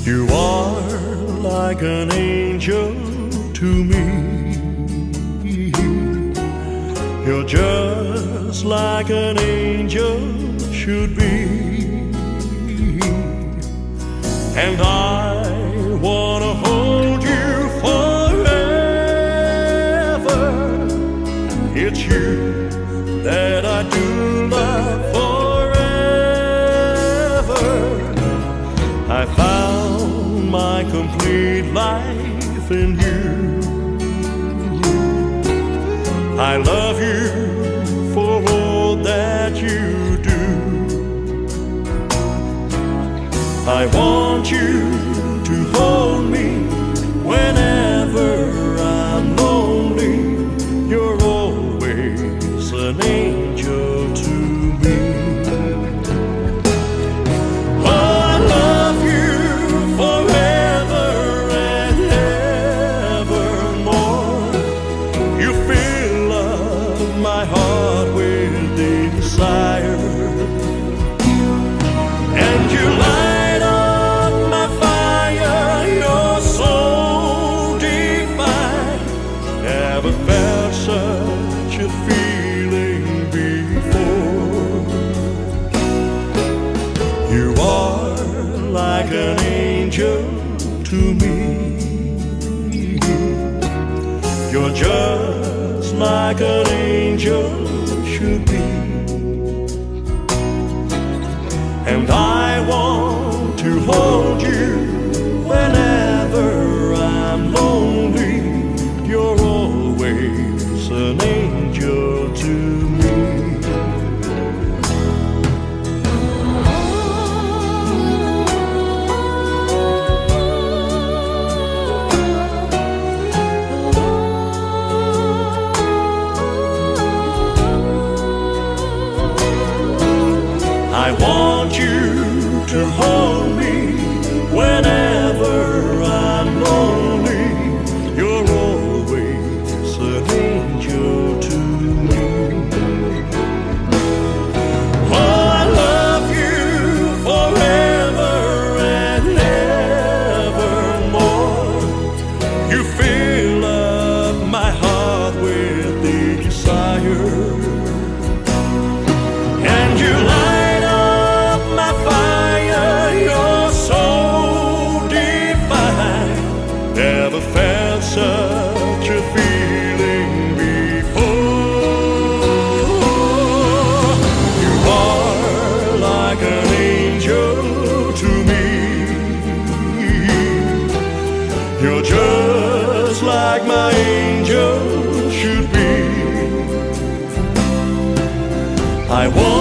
You are like an angel to me. You're just like an angel should be. And I wanna hold you forever. It's you that I do love forever. I found my complete life in you. I love you for all that you do. I want you to hold me whenever I'm lonely. You're always an angel to me. You're just like an angel should be. And I want to hold you whenever I'm lonely. You're always an angel to me. I want you to hold me whenever I'm lonely. You're always an angel to me. Oh, I love you forever and evermore. You fill up my heart with desire. And you light up my fire, you're so divine. Never felt such a feeling before. You are like an angel to me. You're just like my angel should be. I want